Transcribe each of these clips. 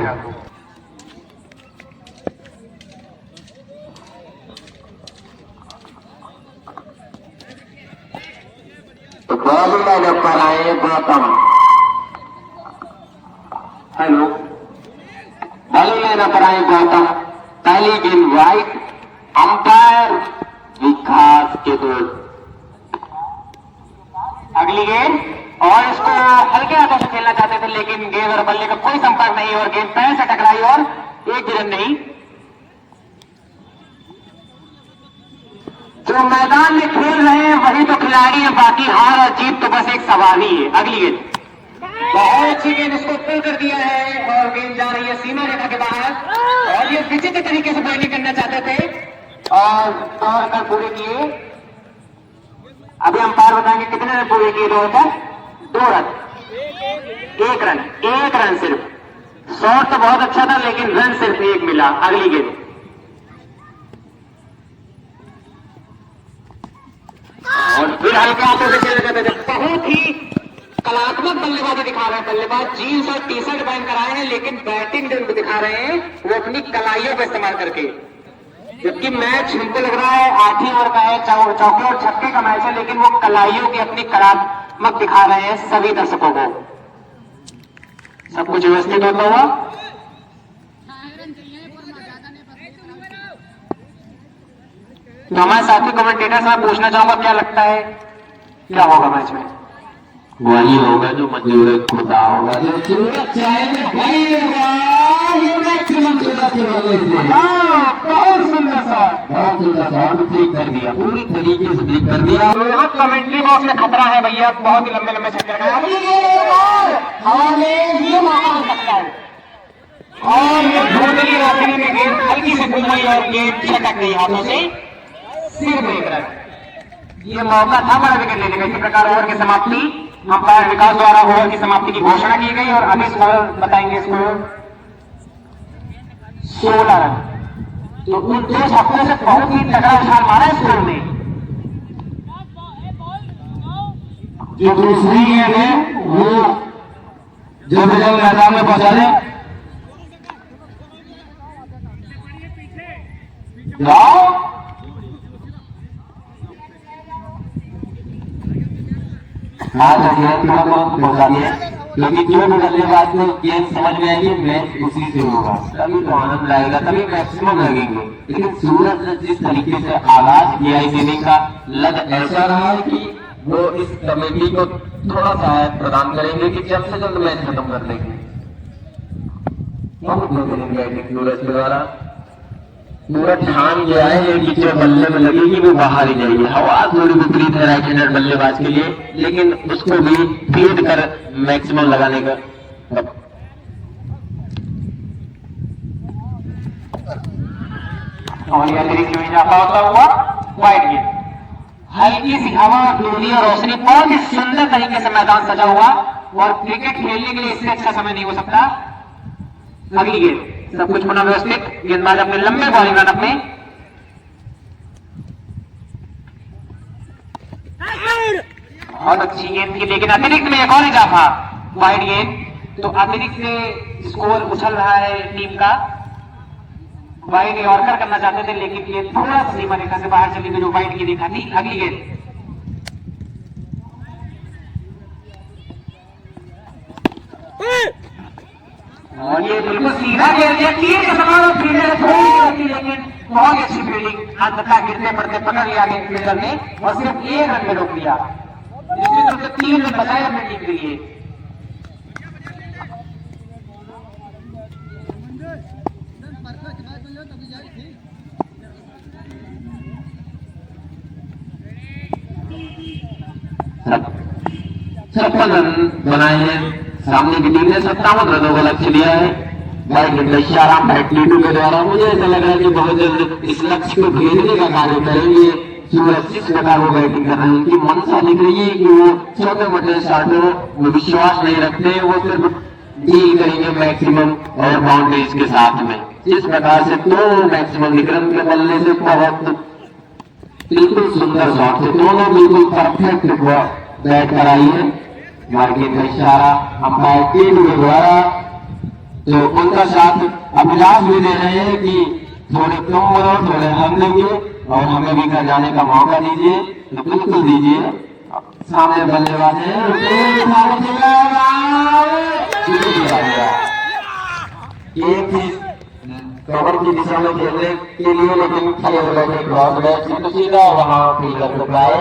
आपको। तो बॉल लाने पर आए गौतम। हेलो, बॉल लाने पर आए गौतम। पहली गेंद वाइट, अंपायर विकास के दो। अगली गेंद, और इसको हल्के हाथों से खेलना चाहते थे लेकिन गेंद और बल्ले का कोई संपर्क नहीं और गेंद पैर से टकराई और एक रन नहीं। जो मैदान में खेल रहे हैं वही तो खिलाड़ी हैं, बाकी हार और जीत तो बस एक सवाल ही है। अगली गेंद, बहुत अच्छी गेंद, इसको पुल कर दिया है और गेंद जा रही है सीमा रेखा के बाहर और ये विचित्र तरीके से बॉलिंग करना चाहते थे और दौड़ कर पूरे किए। अभी अंपायर बताएंगे कितने रन पूरे किए दौड़ कर। 2 रन, 1 रन सिर्फ। शॉट तो बहुत अच्छा था लेकिन रन सिर्फ 1 मिला। अगली गेंद, और फिर हल्के हाथों से खेला जाता है। बहुत ही कलात्मक बल्लेबाजी दिखा रहे हैं बल्लेबाज। जीन्स और टी शर्ट पहन कर आए हैं लेकिन बैटिंग जो दिखा रहे हैं वो अपनी कलाइयों का इस्तेमाल करके। जबकि मैच हमको लग रहा है 8 ओवर का है, चौके और छक्के का मैच है, लेकिन वो कलाइयों की अपनी कलात्मक दिखा रहे हैं सभी दर्शकों को। सब कुछ व्यवस्थित होता हुआ। तो हमारे साथी कमेंटेटर से मैं पूछना चाहूंगा क्या लगता है क्या होगा मैच में। वही होगा जो मंजूर खुदा होगा, जो सूरज चाहेंगे वही होगा। ये मैक्सिमम सूरज के वाले से बहुत सुंदर सर, बहुत सुंदर शॉट ठीक कर दिया, पूरी तरीके से ठीक कर दिया। यहाँ कमेंट्री बॉक्स में खतरा है भैया, बहुत ही लंबे लंबे छक्के लगाए। ये मौका हो सकता है और ये धुंधली रोशनी में गेंद हल्की से घुमाई और गेंद छटक गई हाथों से, सिर्फ 1 रन। ये मौका था बड़ा विकेट लेने का। इसी प्रकार ओवर की समाप्ति अंपायर विकास द्वारा ओवर की समाप्ति की घोषणा की गई और अभी स्कोर बताएंगे। Score 16 run. तो उन 2 छक्कों से बहुत ही तगड़ा उछाल मारा स्कोर में। जो दूसरी गेंद है वो जब मैदान में पहुंचा दे जाओ। आज पहुंचा दिया क्योंकि जो बल्लेबाज को गेंद समझ में आएगी मैच उसी से होगा, तभी तो आनंद आएगा, तभी मैक्सिमम लगेंगे। लेकिन सूरज ने जिस तरीके से आगाज किया इस इनिंग का, लग ऐसा रहा है कि वो इस कमेटी को थोड़ा सा प्रदान करेंगे कि जल्द से जल्द मैच खत्म कर लेंगे। बहुत बेहतरीन बैटिंग सूरज के द्वारा। पूरा ध्यान जो है कि जो बल्ले में लगेगी वो बाहर ही जाएगी। हवा थोड़ी विपरीत है राइट हैंडर बल्लेबाज के लिए, लेकिन उसको भी फीड कर मैक्सिमम लगाने का। और यह अतिरिक्त इजाफा होता हुआ वाइड गेंद, हल्की सी हवा, धुंधली और रोशनी, बहुत ही सुंदर तरीके से मैदान सजा हुआ और क्रिकेट खेलने के लिए इससे अच्छा समय नहीं हो सकता। अगली गेंद, सब कुछ पुनः व्यवस्थित, गेंदबाज अपने लंबे बॉलिंग रन अपने बहुत अच्छी गेंद थी लेकिन अतिरिक्त में एक और इजाफा, वाइड गेंद। तो अतिरिक्त से स्कोर उछल रहा है टीम का। वाइड यॉर्कर करना चाहते थे लेकिन ये थोड़ा सा सीमा रेखा से बाहर चली गई जो वाइड की रेखा थी। अगली गेंद, और ये बिल्कुल सीधा खेल दिया, तीर के समान फील्डर थोड़ी थी लेकिन बहुत अच्छी फील्डिंग, अंततः गिरते पड़ते पकड़ लिया गया फील्डर ने और सिर्फ 1 रन में रोक दिया। निश्चित रूप से 3 रन बचाए अपनी टीम के लिए। छप्पन रन बनाए हैं सामने की टीम ने, 57 रनों का लक्ष्य लिया है शाहराम टीटू के द्वारा। मुझे ऐसा लग रहा है कि बहुत जल्द इस लक्ष्य को भेजने का कार्य करेंगे सूरज। जिस प्रकार वो बैटिंग कर रहे हैं उनकी मंशा दिख रही है कि वो छोटे मोटे शॉटों में विश्वास नहीं रखते, वो सिर्फ डील करेंगे मैक्सिमम और बाउंड्रीज के साथ में। जिस प्रकार से तो मैक्सिमम विक्रम के बल्ले से बहुत बिल्कुल सुंदर शॉट थे, दोनों बिल्कुल परफेक्ट बैट कराई है। मार्केट का इशारा अंपायर टीम के द्वारा तो उनका साथ अभिलाष भी दे रहे हैं कि थोड़े तुम बोलो थोड़े हम लेंगे और हमें भी घर जाने का मौका दीजिए। तो बिल्कुल दीजिए। सामने बल्लेबाज है एक ही कवर की दिशा में खेलने के लिए, लेकिन खेल के क्रॉस बैक से तो सीधा वहां फील्डर को पाए।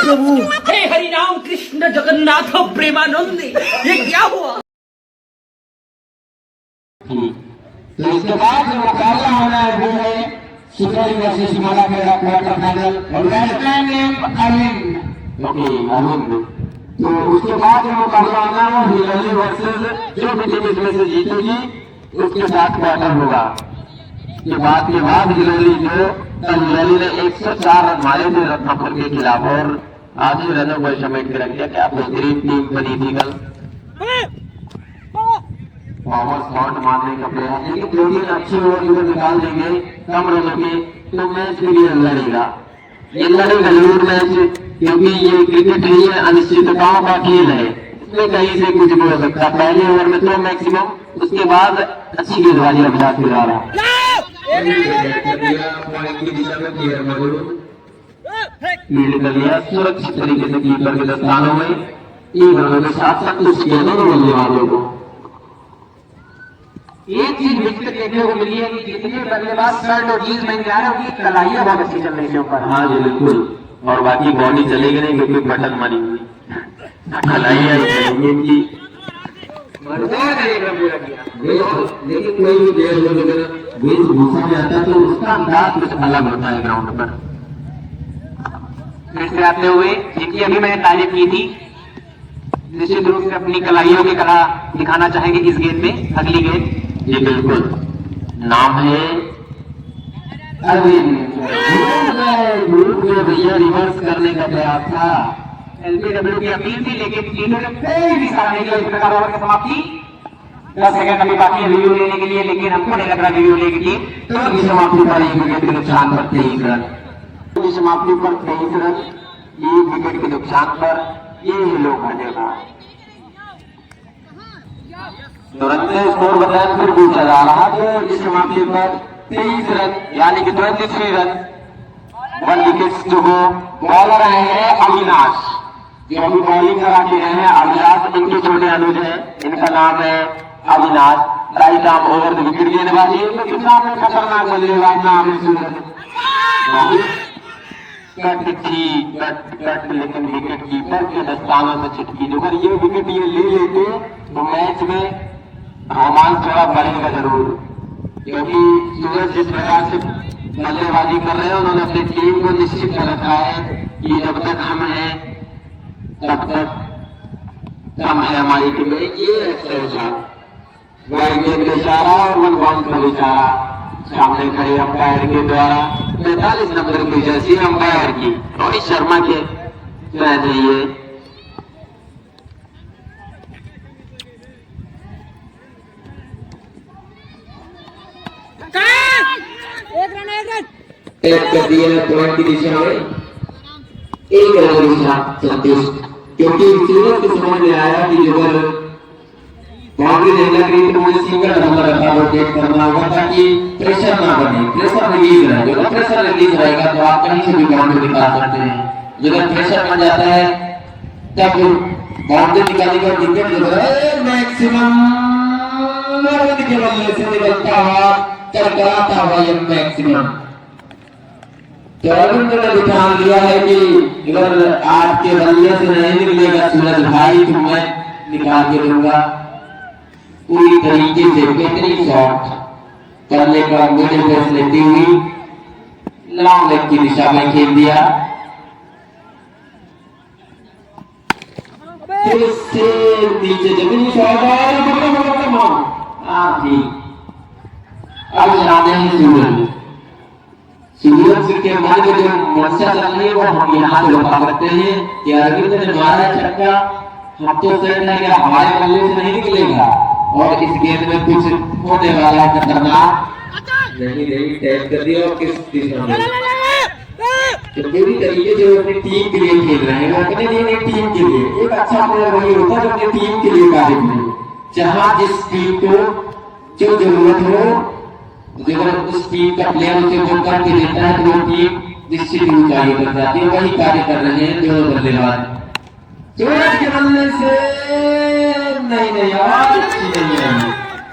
प्रभु हे हरिनाम कृष्ण जगन्नाथ प्रेमानंद, ये क्या हुआ? तो इसके बाद जो मुकाबला होना है वो है सुपर वर्सेस हिमालय का क्वार्टर फाइनल और batsman name Arvind. Okay Arvind. तो उसके बाद जो मुकाबला होना है वो हिलाली वर्सेस जो भी टीम इसमें से जीतेगी उसके साथ क्वार्टर होगा। के बाद हिलाली जो कल हिलाली ने 104 रन मारे थे रत्नापुर के खिलाफ और आधे रनों को समेट के रख दिया। क्या बेहतरीन टीम बनी थी कल। पावर शॉट मारने का प्रयास, लेकिन जो भी अच्छे ओवर इधर निकाल देंगे कम रनों के तो मैच भी लड़ेगा। ये लड़ेगा जरूर मैच, क्योंकि ये क्रिकेट ही है, अनिश्चितताओं का खेल है। इसमें कहीं से कुछ भी हो सकता है। पहले ओवर में तो मैक्सिमम, उसके बाद अच्छी गेंदबाजी अभ्यास कर रहा फील्ड कर लिया सुरक्षित तरीके से कीपर के दस्तानों में। 1 रनों के साथ संतुष्ट किया दोनों बल्लेबाजों को। एक चीज विकेट देखने को मिली है कि जितने बल्लेबाज शर्ट और जींस पहन के आ रहे हैं उनकी कलाइयां बहुत अच्छी चल रही है ऊपर। हाँ जी बिल्कुल। और बाकी बॉडी चलेगी नहीं क्योंकि बटन मारी हुई कलाइयां चलेंगी इनकी। लेकिन कोई भी वेशभूषा में आता है तो उसका अंदाज कुछ अलग होता है ग्राउंड पर। फिर से आते हुए जिनकी अभी मैंने तारीफ की थी, निश्चित रूप से अपनी कलाइयों की कला दिखाना चाहेंगे इस गेंद में। अगली गेंद जी बिल्कुल। नाम है अरविंद। भैया रिवर्स करने का प्रयास था। एलबीडब्ल्यू की अपील थी, लेकिन टीमों ने कोई भी सहारा नहीं किया। इस प्रकार ओवर की समाप्ति 10 सेकंड अभी बाकी है रिव्यू लेने के लिए, लेकिन हमको नहीं लग रहा रिव्यू लेगी टीम। तो समाप्ति पर 1 विकेट के नुकसान पर 23 रन। समाप्ति पर 23 रन 1 विकेट के नुकसान पर ये लोग बनेगा। तुरंत स्कोर बताया फिर पूछा जा रहा है। इस समाप्ति पर 23 रन यानी कि 23 रन 1 विकेट जो बॉलर आए हैं अविनाश, जो अभी बॉलिंग करा के रहे हैं अविनाश। इनके छोटे अनुज है, इनका नाम है Avinash. Right arm over the wicket गेंदबाजी, लेकिन सामने खतरनाक बल्लेबाज नाम है कट, लेकिन विकेट कीपर के दस्तानों से छिटकी। अगर ये विकेट ये ले लेते तो मैच में रोमांच थोड़ा बढ़ेगा जरूर, क्योंकि सूरज जिस प्रकार से बल्लेबाजी कर रहे हैं उन्होंने अपनी टीम को निश्चित कर रखा है कि जब तक हम हैं तब तक हम है हमारी टीम में। ये वाइड गेंद का इशारा और 1 बाउंस का इशारा सामने खड़े अंपायर के द्वारा 45 नंबर की जर्सी अंपायर की रोहित शर्मा के तहत है ये। एक कर दिया पॉइंट की दिशा में 1 रन के साथ संतुष्ट, क्योंकि सूरज को समझ में आया कि अगर बाउंड्री नहीं लग रही तो मुझे सिंगल नंबर रखा रोटेट करना होगा ताकि प्रेशर ना बने। प्रेशर रिलीज रहे, जब प्रेशर रिलीज रहेगा तो आप कहीं से भी बाउंड्री निकाल सकते हैं। जब प्रेशर बन जाता है तब बाउंड्री निकालने का विकेट जो है मैक्सिमम के बल्ले से निकलता हुआ चरकराता हुआ ये मैक्सिमम। तो अरविंद ने दिखा दिया है कि अगर आपके बल्ले से नहीं निकलेगा सूरज भाई तो मैं निकाल के दूंगा। पूरी तरीके से बेहतरीन शॉट करने का मुझे फैसिलिटी हुई, लॉन्ग लेग की दिशा में खेल दिया। नीचे जमीन शॉट अब जाने हैं सूरज के मन में जो समस्या चल रही है वो हम यहाँ से बता सकते हैं कि अरविंद ने मारा छक्का, हम तो सही नहीं गया, हमारे बल्ले से नहीं निकलेगा और इस गेंद में कुछ होने वाला है खतरनाक। नहीं टैप कर दिया और किस दिशा में तो पूरी तरीके से वो अपनी टीम के लिए खेल रहे हैं, वो अपने लिए नहीं टीम के लिए। एक अच्छा प्लेयर वही होता है जो अपनी टीम के लिए कार्य करे। जहाँ जिस टीम को जो जरूरत हो, अगर उस टीम का प्लेयर उसे वो करके देता है तो वो टीम निश्चित ही कार्य कर जाती है। वही कार्य कर रहे हैं जो बल्लेबाज। सूरज के बल्ले से नहीं यार अच्छी नहीं है,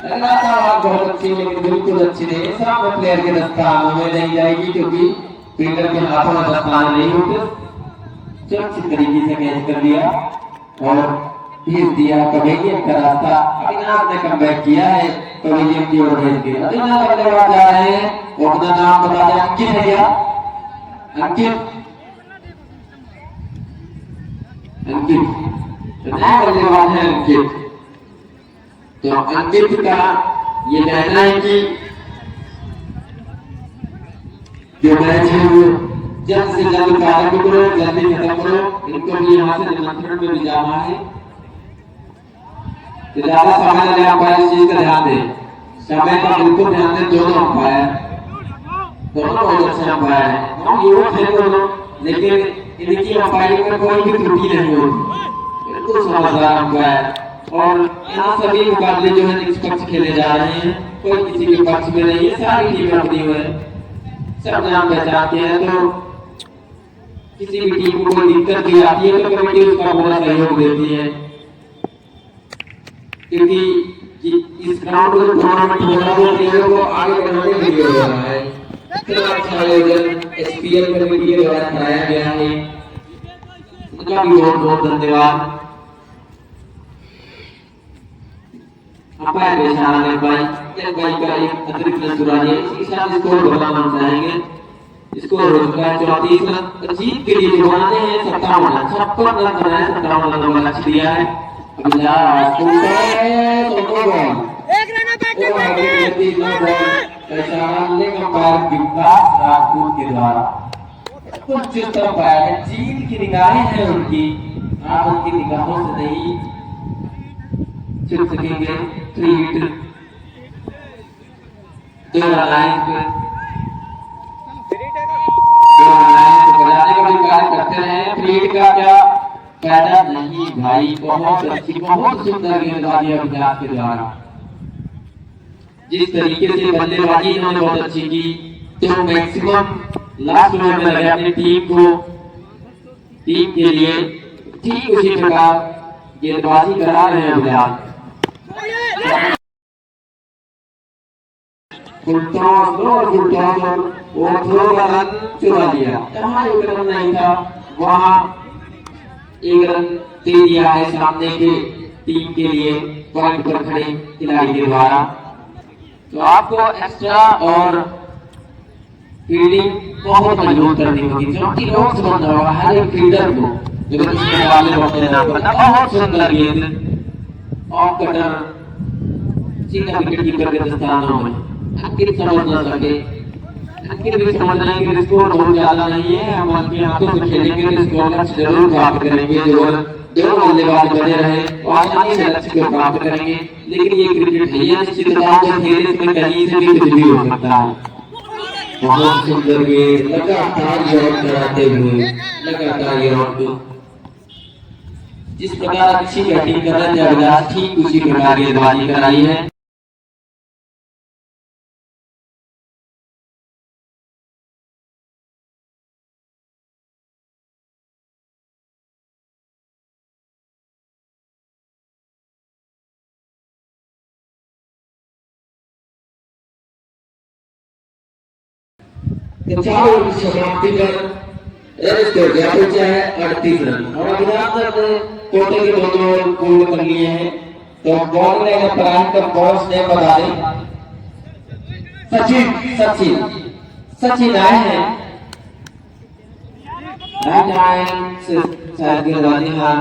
लगातार बहुत अच्छी लेकिन बिल्कुल अच्छी नहीं। सामने प्लेयर के दस्तानों में नहीं जाएगी क्योंकि फील्डर के हाथों में दस्ताने नहीं होते। सुरक्षित तरीके से कैच कर दिया और भेज दिया पवेलियन का रास्ता। अभिनाभ ने कमबैक किया है, पवेलियन की ओर भेज दिया। अभिनाभ बल्लेबाज जा रहे हैं, वो अपना नाम बता दिया, अंकित है क्या? अंकित नया बल्लेबाज है अंकित। तो अंकित का ये कहना है कि जो मैच है वो जल्द से जल्द कार्य करो, जल्दी खत्म करो। इनको भी यहाँ से निमंत्रण में भी जाना है, तो ज्यादा समय लगे अंपायर इस चीज का ध्यान दें। समय का बिल्कुल ध्यान दें। दोनों अंपायर दोनों बहुत अच्छे अंपायर हैं, युवक हैं दोनों, लेकिन इनकी अंपायरिंग में कोई भी त्रुटि नहीं होती। बिल्कुल समझदार अंपायर। और यहाँ सभी मुकाबले जो है निष्पक्ष खेले जा रहे हैं, कोई किसी के पक्ष में नहीं है। सारी टीमें अपनी हुए सब नाम पहचानते हैं। तो किसी भी टीम को कोई दिक्कत भी आती है तो कमेटी उसका पूरा सहयोग देती है, क्योंकि इस ग्राउंड में टूर्नामेंट हो रहा है, प्लेयरों को आगे बढ़ाने के लिए हो रहा है। इतना अच्छा आयोजन एसपीएल कमेटी के द्वारा कराया गया है, उनका भी बहुत बहुत धन्यवाद। अंपायर ने भाई का एक अतिरिक्त नजरानी है, इसके साथ इसको बढ़ाना चाहेंगे। इसको रोजगार 34 रन जीत के लिए बनाने हैं। 57 रन 56 रन बनाए, 57 रन का लक्ष्य दिया है। अभिलाष राजपूत के द्वारा कुछ चुस्त अंपायर है, जीत की निगाहें हैं उनकी, आप उनकी निगाहों से नहीं चुप सकेंगे। 3 हिट 2 लाइन बजाने का भी कार्य करते रहे। फ्रीड का क्या फायदा नहीं भाई, बहुत अच्छी बहुत सुंदर गेंदबाजी अभिलाष के द्वारा। जिस तरीके से बल्लेबाजी इन्होंने बहुत अच्छी की, तो मैक्सिमम लास्ट ओवर में लगे अपनी टीम के लिए ठीक उसी प्रकार गेंदबाजी करा रहे हैं अभिलाष। वो थ्रो का रन चुरा लिया, जहाँ एक रन नहीं था वहाँ एक रन दे दिया है सामने के टीम के लिए पॉइंट पर खड़े खिलाड़ी के द्वारा। तो आपको एक्स्ट्रा और फील्डिंग बहुत मजबूत करनी होगी, क्योंकि रोज बन रहा है हर एक फील्डर को जो इसके वाले अपने नाम पर बहुत सुंदर गेंद ऑफ कटर सीधा विकेट कीपर के दस्तानों में। अंकित समझ न सके, अंकित भी समझ रहे हैं कि स्कोर बहुत ज्यादा नहीं है, हम अपनी हाथों से खेलेंगे तो स्कोर लक्ष्य जरूर प्राप्त करेंगे। और दो बल्लेबाज बने रहे तो आसानी से लक्ष्य को प्राप्त करेंगे। लेकिन ये क्रिकेट है, ये निश्चितताओं से खेल, इसमें कहीं से भी कुछ भी हो सकता है। बहुत सुंदर गेंद, लगातार ये आउट कराते हुए, लगातार ये आउट। जिस प्रकार अच्छी बैटिंग कर रहे थे अभिलाष, ठीक उसी प्रकार गेंदबाजी कराई है। चारों की समाप्ति पर रन स्कोर क्या पहुंचा है 38 रन। और अभिलाष ने कोटे के दोनों गोल कर लिए हैं। तो बॉल ने प्राइम का बॉस ने बता दें सचिन आए हैं राइट हैंड से शायद गेंदबाजी, हाँ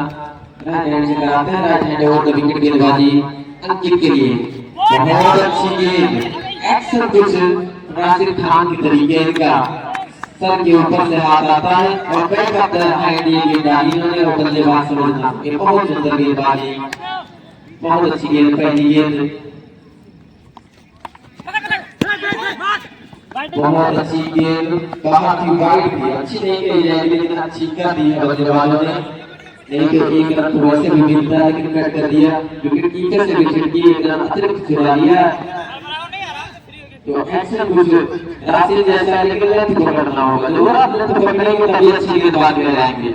राइट हैंड से कराते हैं। Right hand over the wicket गेंदबाजी अंकित के लिए बहुत अच्छी गेंद, एक्शन कुछ राशिद खान की तरीके का सर के ऊपर से हाथ आता है और बैकअप हैंड ये गेंदबाजी इन्होंने और बल्लेबाज समझना ये बहुत सुंदर गेंदबाजी, बहुत अच्छी गेंद, पहली गेंद बहुत अच्छी गेंद, बहुत ही वाइड थी, अच्छी नहीं कही जाएगी लेकिन अच्छी कर दी है बल्ले वालों ने। नहीं तो एक रन वैसे भी मिलता है, क्रिकेट कर दिया, विकेट कीपर से विकेट की एक रन अतिरिक्त चुरा लिया। तो एक्शन कुछ राशि जैसा है लेकिन लेंथ पकड़ना होगा, जो आप लेंथ पकड़ेंगे तभी अच्छी गेंदबाजी में जाएंगे।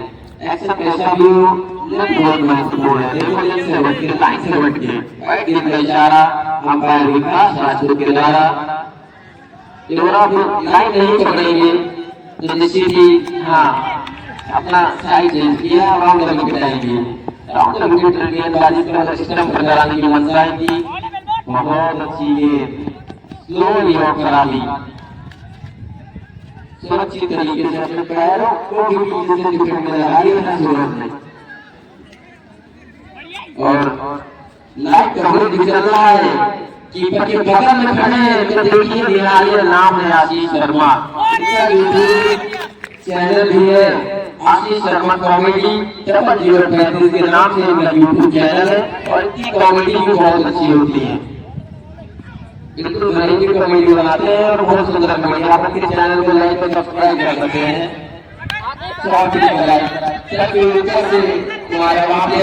एक्शन कैसा भी हो, लेंथ बहुत महत्वपूर्ण है। देखो लेंथ से हट के, लाइन से हट के, वाइड गेंद का इशारा अंपायर विकास राजपूत के द्वारा। और आप लाइन नहीं पकड़ेंगे तो निश्चित ही हाँ अपना साइड चेंज किया, राउंड द विकेट आएंगे। राउंड द विकेट गेंदबाजी का सिस्टम पर कराने की मंशा थी। बहुत अच्छी गेंद स्लोली ऑफ करा ली, सुरक्षित तरीके से अपने पैरों को भी पीछे से विकेट में लगा दिया सूरज ने। और लाइव कवरेज भी चल रहा है, कीपर के बगल में खड़े हैं तो देखिए निहारिया नाम है आशीष शर्मा, चैनल भी है आशीष शर्मा कॉमेडी 0035 के नाम से इनका यूट्यूब चैनल है और इनकी कॉमेडी भी बहुत अच्छी होती है। बिल्कुल घरेलू की कॉमेडी बनाते हैं और बहुत सुंदर कॉमेडी। आप अपने चैनल को लाइक और सब्सक्राइब कर सकते हैं। तुम्हारा वहाँ पे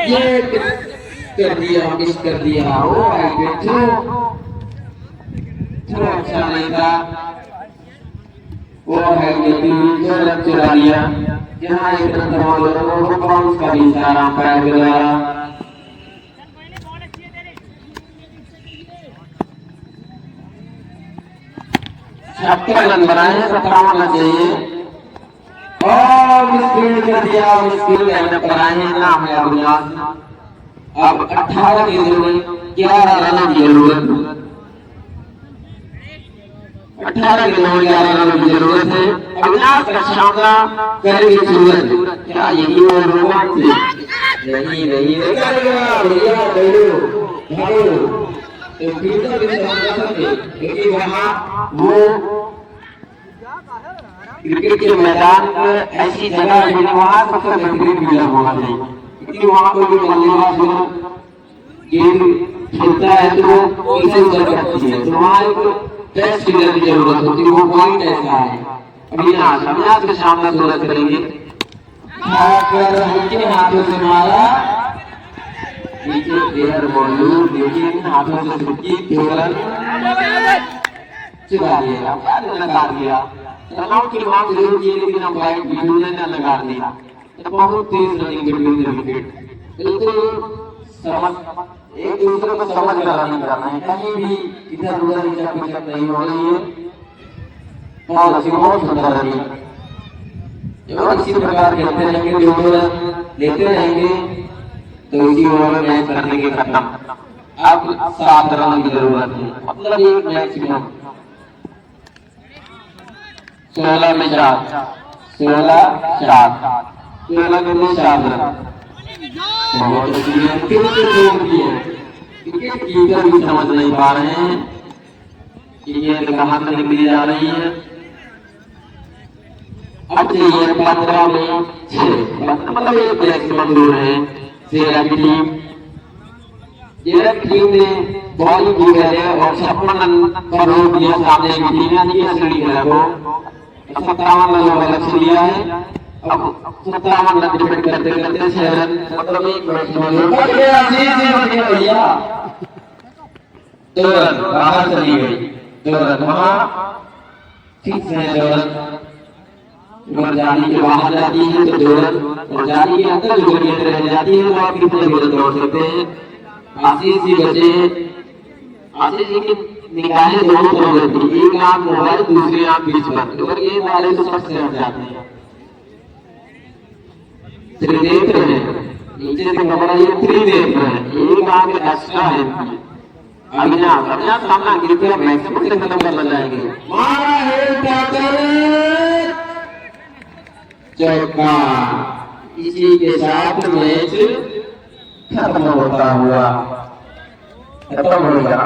ये कर दिया, मिस कर दिया, ओ भाई बेटो थोड़ा अच्छा नहीं था, वो है जो रन चुरा लिया। यहाँ एक रन और बाउंस का भी इशारा अंपायर के द्वारा। 76 रन बनाए हैं, 57 रन चाहिए और मिसफील्ड कर दिया, मिसफील्ड मैंने बनाए हैं नाम है अविनाश। अब 18 गेंदों में 11 रन की जरूरत, 18 गेंदों में 11 रन की जरूरत है। अविनाश का सामना करेंगे सूरज, क्या यही वो रोमांच नहीं करेगा भैया भाइयों। तो फील्डर भी समझ सकते क्योंकि वहाँ वो क्रिकेट के मैदान में ऐसी जगह है वहाँ सबसे बेहतरीन फील्डर होना चाहिए, क्योंकि वहाँ कोई भी बल्लेबाज गेंद खेलता है तो वो इसे उतर करती है, तो वहाँ एक बेस्ट फील्डर की जरूरत होती है। वो पॉइंट ऐसा है। अविनाश के सामने सूरज करेंगे, हल्के हाथों से मारा नीचे प्लेयर बॉलू, लेकिन हाथों से छुट्टी केवल चुरा लिया, नकार दिया। रनआउट की मांग जरूर की लेकिन अंपायर वीडियो ने नकार दिया। तो बहुत तेज रनिंग बिटवीन द विकेट, बिल्कुल समझ एक दूसरे को समझ कर रनिंग करना है, कहीं भी इधर उधर नीचा पिचक नहीं हो रही है। बहुत अच्छी, बहुत सुंदर रनिंग। और इसी प्रकार खेलते रहेंगे, जो लेते रहेंगे तो इसी ओवर में मैच करने के खत्म। अब 7 रन की जरूरत है, मतलब एक मैक्सिमम 16 में 4, 16 7 16 में 7 रन। बहुत अच्छी है, विकेट कीपर भी समझ नहीं पा रहे हैं कि ये कहां से निकली जा रही है। अब ये 15 में 6, मतलब एक मैक्सिमम दूर है। सेरा की टीम ने बॉलिंग की है और 56 रन पर रोक दिया सामने की टीम, यानी कि असली खेला को 57 रन का लक्ष्य लिया है। अब 57 रन डिफेंड करते करते 6 रन, मतलब एक मैक्सिमम भैया 2 रन बाहर चली गई, 2 रन वहां ठीक है, 2 रन और जाली के बाहर जाती है तो 2 रन, और जाली के अंदर जो गेंद रह जाती है तो आप कितने रन दौड़ सकते हैं। आशीष जी बचे, आशीष जी की निगाहें दोनों तरफ रहती है, एक आंख मोबाइल दूसरी आंख बीच पर, और ये वाले तो सबसे हट जाते हैं। थ्री देख रहे हैं, नीचे से कमरा ये 3 देख रहे हैं, एक आंख एक्स्ट्रा है। अविनाश सामना गिरते मैक्सिमम से खत्म करना चाहेंगे, मारा है चौका। इसी के साथ मैच खत्म होता हुआ खत्म हो गया।